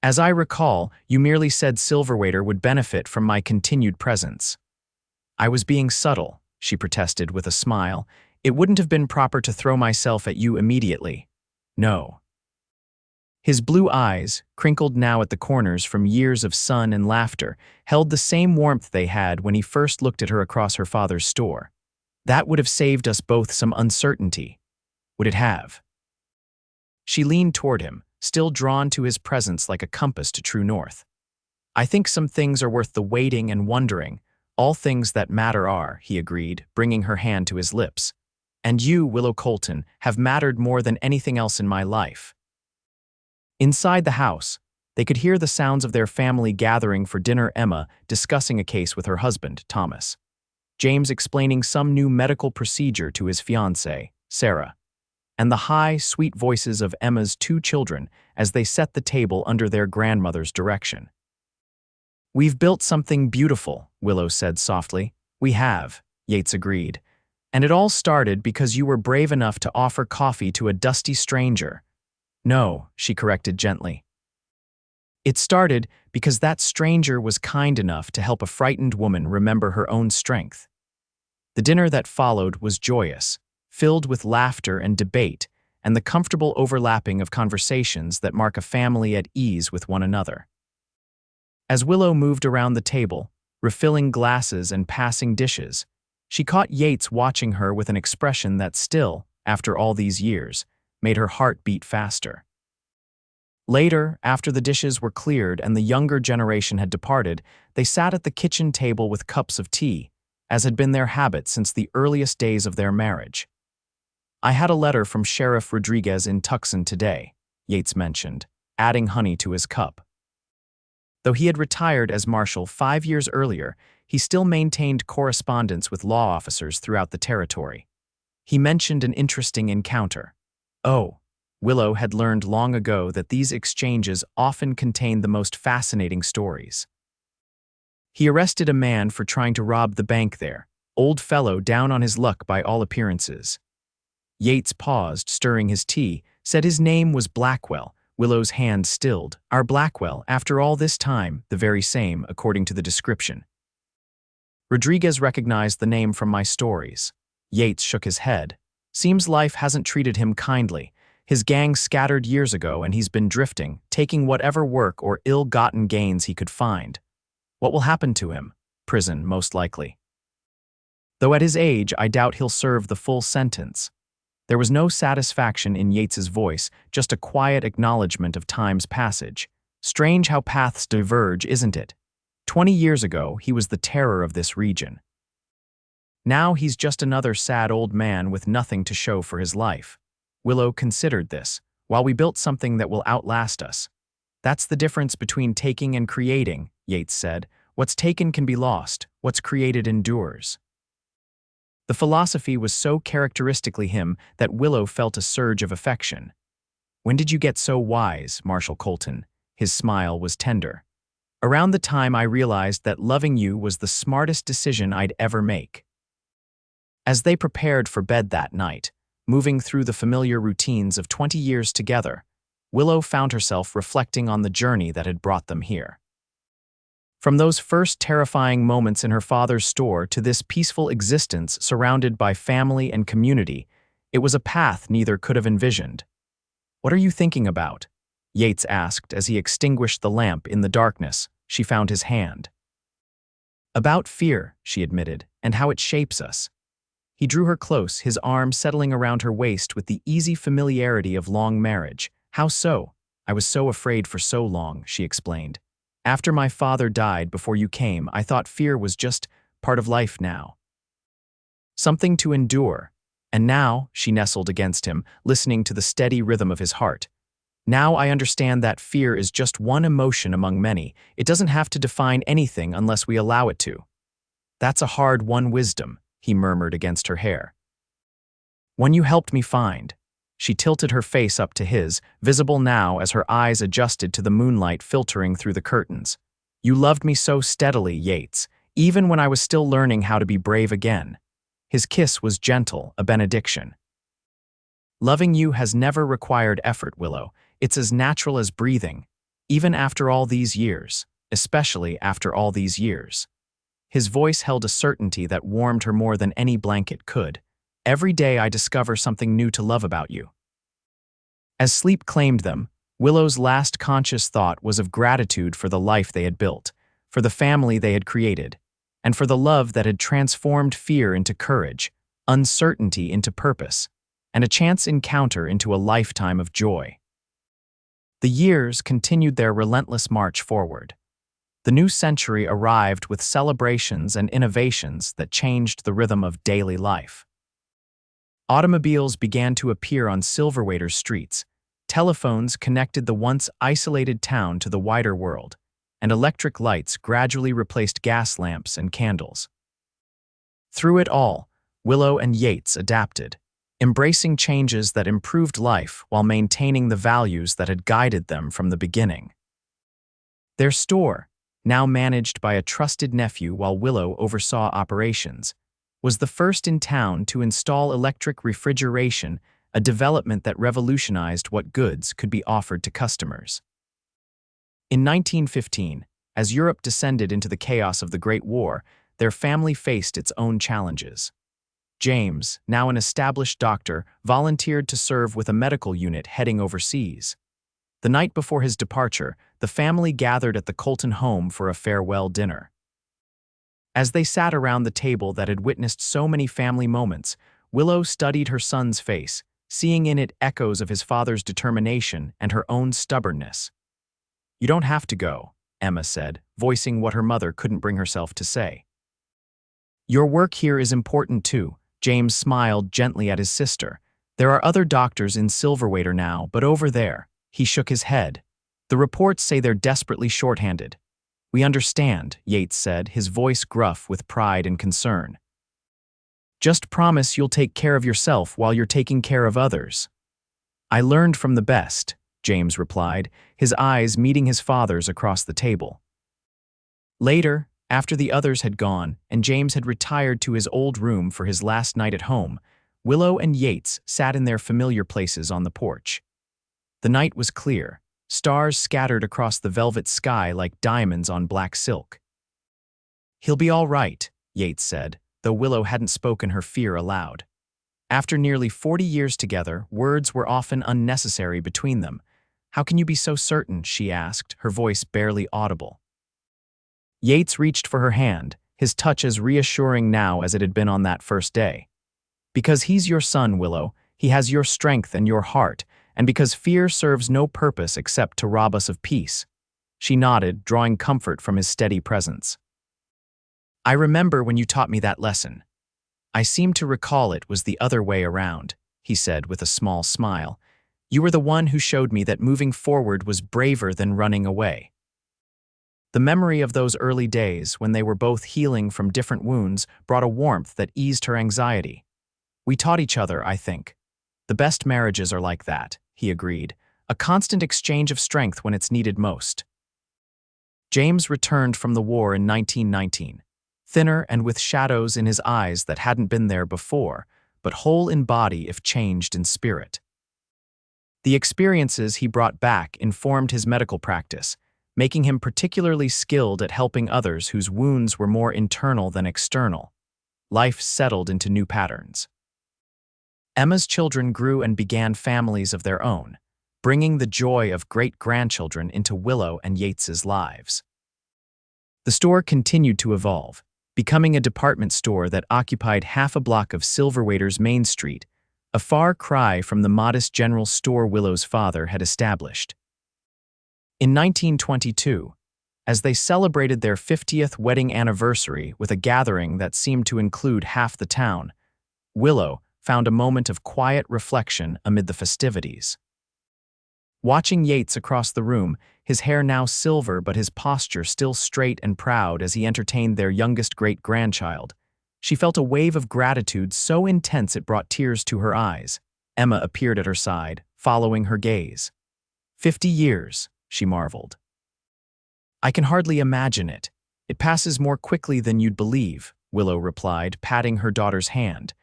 "As I recall, you merely said Silverwater would benefit from my continued presence." "I was being subtle," she protested with a smile. "It wouldn't have been proper to throw myself at you immediately." "No." His blue eyes, crinkled now at the corners from years of sun and laughter, held the same warmth they had when he first looked at her across her father's store. That would have saved us both some uncertainty. Would it have? She leaned toward him, still drawn to his presence like a compass to true north. I think some things are worth the waiting and wondering. All things that matter are, he agreed, bringing her hand to his lips. And you, Willow Colton, have mattered more than anything else in my life. Inside the house, they could hear the sounds of their family gathering for dinner. Emma discussing a case with her husband, Thomas. James explaining some new medical procedure to his fiancée, Sarah. And the high, sweet voices of Emma's two children as they set the table under their grandmother's direction. We've built something beautiful, Willow said softly. We have, Yates agreed. And it all started because you were brave enough to offer coffee to a dusty stranger. No, she corrected gently. It started because that stranger was kind enough to help a frightened woman remember her own strength. The dinner that followed was joyous, filled with laughter and debate, and the comfortable overlapping of conversations that mark a family at ease with one another. As Willow moved around the table, refilling glasses and passing dishes, she caught Yates watching her with an expression that still, after all these years, made her heart beat faster. Later, after the dishes were cleared and the younger generation had departed, they sat at the kitchen table with cups of tea, as had been their habit since the earliest days of their marriage. I had a letter from Sheriff Rodriguez in Tucson today, Yates mentioned, adding honey to his cup. Though he had retired as marshal 5 years earlier, he still maintained correspondence with law officers throughout the territory. He mentioned an interesting encounter. Oh, Willow had learned long ago that these exchanges often contained the most fascinating stories. He arrested a man for trying to rob the bank there, old fellow down on his luck by all appearances. Yates paused, stirring his tea, said his name was Blackwell. Willow's hand stilled. Our Blackwell, after all this time, the very same, according to the description. Rodriguez recognized the name from my stories. Yates shook his head. Seems life hasn't treated him kindly. His gang scattered years ago and he's been drifting, taking whatever work or ill-gotten gains he could find. What will happen to him? Prison, most likely. Though at his age, I doubt he'll serve the full sentence. There was no satisfaction in Yates's voice, just a quiet acknowledgement of time's passage. Strange how paths diverge, isn't it? 20 years ago, he was the terror of this region. Now he's just another sad old man with nothing to show for his life. Willow considered this, while we built something that will outlast us. That's the difference between taking and creating, Yates said. What's taken can be lost, what's created endures. The philosophy was so characteristically him that Willow felt a surge of affection. When did you get so wise, Marshal Colton? His smile was tender. Around the time I realized that loving you was the smartest decision I'd ever make. As they prepared for bed that night, moving through the familiar routines of 20 years together, Willow found herself reflecting on the journey that had brought them here. From those first terrifying moments in her father's store to this peaceful existence surrounded by family and community, it was a path neither could have envisioned. What are you thinking about? Yates asked as he extinguished the lamp in the darkness. She found his hand. About fear, she admitted, and how it shapes us. He drew her close, his arm settling around her waist with the easy familiarity of long marriage. How so? I was so afraid for so long, she explained. After my father died before you came, I thought fear was just part of life now. Something to endure. And now, she nestled against him, listening to the steady rhythm of his heart. Now I understand that fear is just one emotion among many. It doesn't have to define anything unless we allow it to. That's a hard-won wisdom, he murmured against her hair. One you helped me find. She tilted her face up to his, visible now as her eyes adjusted to the moonlight filtering through the curtains. You loved me so steadily, Yates, even when I was still learning how to be brave again. His kiss was gentle, a benediction. Loving you has never required effort, Willow. It's as natural as breathing, even after all these years, especially after all these years. His voice held a certainty that warmed her more than any blanket could. Every day I discover something new to love about you. As sleep claimed them, Willow's last conscious thought was of gratitude for the life they had built, for the family they had created, and for the love that had transformed fear into courage, uncertainty into purpose, and a chance encounter into a lifetime of joy. The years continued their relentless march forward. The new century arrived with celebrations and innovations that changed the rhythm of daily life. Automobiles began to appear on Silverwater's streets, telephones connected the once isolated town to the wider world, and electric lights gradually replaced gas lamps and candles. Through it all, Willow and Yates adapted, embracing changes that improved life while maintaining the values that had guided them from the beginning. Their store, now managed by a trusted nephew while Willow oversaw operations, was the first in town to install electric refrigeration, a development that revolutionized what goods could be offered to customers. In 1915, as Europe descended into the chaos of the Great War, their family faced its own challenges. James, now an established doctor, volunteered to serve with a medical unit heading overseas. The night before his departure, the family gathered at the Colton home for a farewell dinner. As they sat around the table that had witnessed so many family moments, Willow studied her son's face, seeing in it echoes of his father's determination and her own stubbornness. "You don't have to go," Emma said, voicing what her mother couldn't bring herself to say. "Your work here is important too," James smiled gently at his sister. "There are other doctors in Silverwater now, but over there," he shook his head. "The reports say they're desperately shorthanded." "We understand," Yates said, his voice gruff with pride and concern. "Just promise you'll take care of yourself while you're taking care of others." "I learned from the best," James replied, his eyes meeting his father's across the table. Later, after the others had gone and James had retired to his old room for his last night at home, Willow and Yates sat in their familiar places on the porch. The night was clear, stars scattered across the velvet sky like diamonds on black silk. "He'll be all right," Yates said, though Willow hadn't spoken her fear aloud. After nearly 40 years together, words were often unnecessary between them. "How can you be so certain?" she asked, her voice barely audible. Yates reached for her hand, his touch as reassuring now as it had been on that first day. "Because he's your son, Willow. He has your strength and your heart, and because fear serves no purpose except to rob us of peace." She nodded, drawing comfort from his steady presence. "I remember when you taught me that lesson. I seem to recall it was the other way around," he said with a small smile. "You were the one who showed me that moving forward was braver than running away." The memory of those early days, when they were both healing from different wounds, brought a warmth that eased her anxiety. "We taught each other, I think. The best marriages are like that," he agreed, "a constant exchange of strength when it's needed most." James returned from the war in 1919, thinner and with shadows in his eyes that hadn't been there before, but whole in body if changed in spirit. The experiences he brought back informed his medical practice, making him particularly skilled at helping others whose wounds were more internal than external. Life settled into new patterns. Emma's children grew and began families of their own, bringing the joy of great-grandchildren into Willow and Yates's lives. The store continued to evolve, becoming a department store that occupied half a block of Silverwater's Main Street, a far cry from the modest general store Willow's father had established. In 1922, as they celebrated their 50th wedding anniversary with a gathering that seemed to include half the town, Willow found a moment of quiet reflection amid the festivities. Watching Yates across the room, his hair now silver but his posture still straight and proud as he entertained their youngest great-grandchild, she felt a wave of gratitude so intense it brought tears to her eyes. Emma appeared at her side, following her gaze. 50 years, she marveled. "I can hardly imagine it. It passes more quickly than you'd believe," Willow replied, patting her daughter's hand,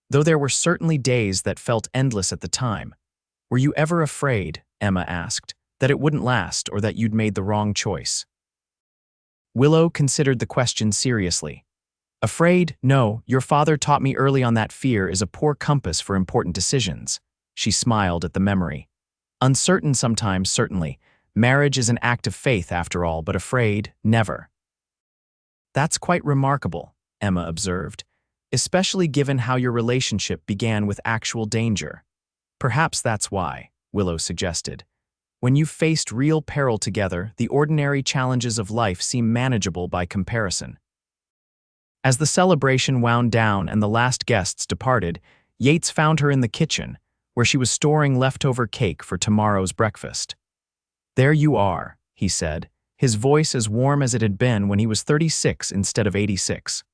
though there were certainly days that felt endless at the time. "Were you ever afraid," Emma asked, "that it wouldn't last or that you'd made the wrong choice?" Willow considered the question seriously. "Afraid? No, your father taught me early on that fear is a poor compass for important decisions." She smiled at the memory. Uncertain sometimes, certainly. Marriage is an act of faith, after all, but afraid, never. That's quite remarkable, Emma observed, especially given how your relationship began with actual danger. Perhaps that's why, Willow suggested. When you've faced real peril together, the ordinary challenges of life seem manageable by comparison. As the celebration wound down and the last guests departed, Yates found her in the kitchen, where she was storing leftover cake for tomorrow's breakfast. "There you are," he said, his voice as warm as it had been when he was 36 instead of 86.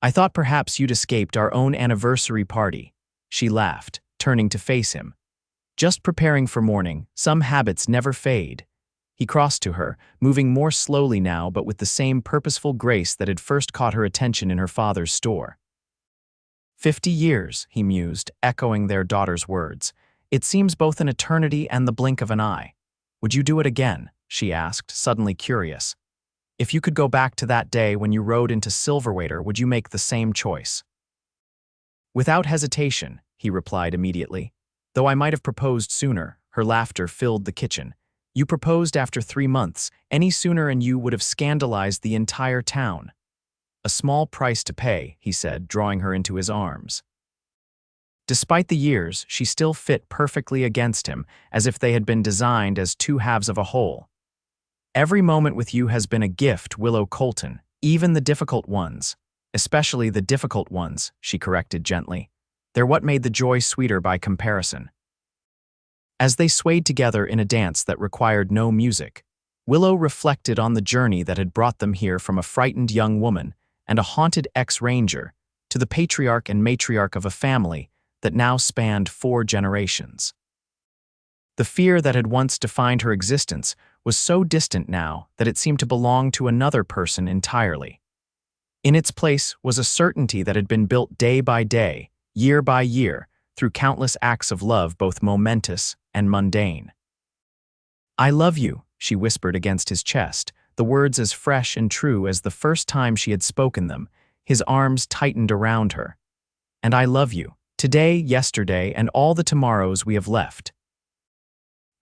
"I thought perhaps you'd escaped our own anniversary party," she laughed, turning to face him. "Just preparing for morning, some habits never fade." He crossed to her, moving more slowly now but with the same purposeful grace that had first caught her attention in her father's store. 50 years, he mused, echoing their daughter's words. "It seems both an eternity and the blink of an eye. Would you do it again?" she asked, suddenly curious. "If you could go back to that day when you rode into Silverwater, would you make the same choice?" "Without hesitation," he replied immediately. "Though I might have proposed sooner." Her laughter filled the kitchen. "You proposed after 3 months. Any sooner and you would have scandalized the entire town." "A small price to pay," he said, drawing her into his arms. Despite the years, she still fit perfectly against him, as if they had been designed as two halves of a whole. "Every moment with you has been a gift, Willow Colton, even the difficult ones. Especially the difficult ones," she corrected gently. "They're what made the joy sweeter by comparison." As they swayed together in a dance that required no music, Willow reflected on the journey that had brought them here from a frightened young woman and a haunted ex-ranger to the patriarch and matriarch of a family that now spanned 4 generations. The fear that had once defined her existence was so distant now that it seemed to belong to another person entirely. In its place was a certainty that had been built day by day, year by year, through countless acts of love both momentous and mundane. "I love you," she whispered against his chest, the words as fresh and true as the first time she had spoken them. His arms tightened around her. "And I love you, today, yesterday, and all the tomorrows we have left."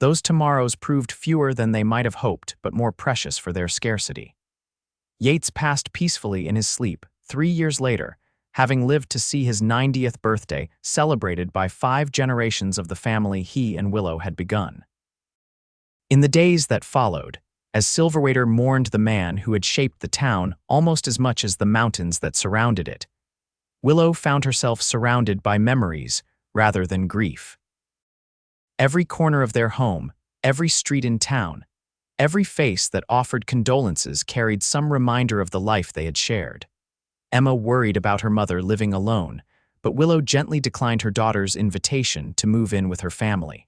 Those tomorrows proved fewer than they might have hoped, but more precious for their scarcity. Yates passed peacefully in his sleep, 3 years later, having lived to see his 90th birthday celebrated by 5 generations of the family he and Willow had begun. In the days that followed, as Silverwater mourned the man who had shaped the town almost as much as the mountains that surrounded it, Willow found herself surrounded by memories rather than grief. Every corner of their home, every street in town, every face that offered condolences carried some reminder of the life they had shared. Emma worried about her mother living alone, but Willow gently declined her daughter's invitation to move in with her family.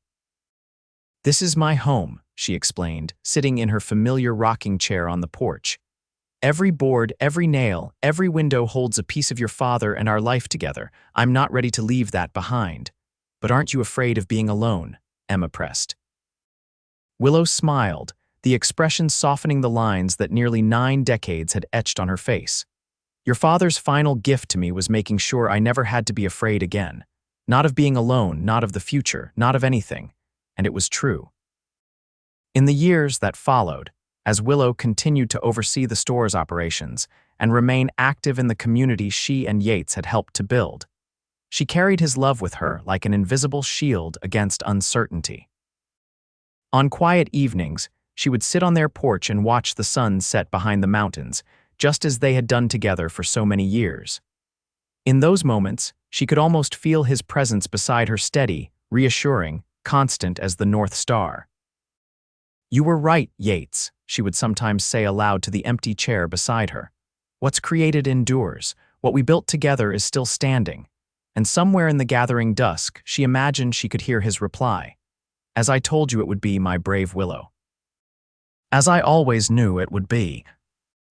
"This is my home," she explained, sitting in her familiar rocking chair on the porch. "Every board, every nail, every window holds a piece of your father and our life together. I'm not ready to leave that behind." "But aren't you afraid of being alone?" Emma pressed. Willow smiled, the expression softening the lines that nearly 9 decades had etched on her face. "Your father's final gift to me was making sure I never had to be afraid again. Not of being alone, not of the future, not of anything." And it was true. In the years that followed, as Willow continued to oversee the store's operations and remain active in the community she and Yates had helped to build, she carried his love with her like an invisible shield against uncertainty. On quiet evenings, she would sit on their porch and watch the sun set behind the mountains, just as they had done together for so many years. In those moments, she could almost feel his presence beside her, steady, reassuring, constant as the North Star. "You were right, Yates," she would sometimes say aloud to the empty chair beside her. "What's created endures. What we built together is still standing." And somewhere in the gathering dusk, she imagined she could hear his reply. "As I told you it would be, my brave Willow." "As I always knew it would be,"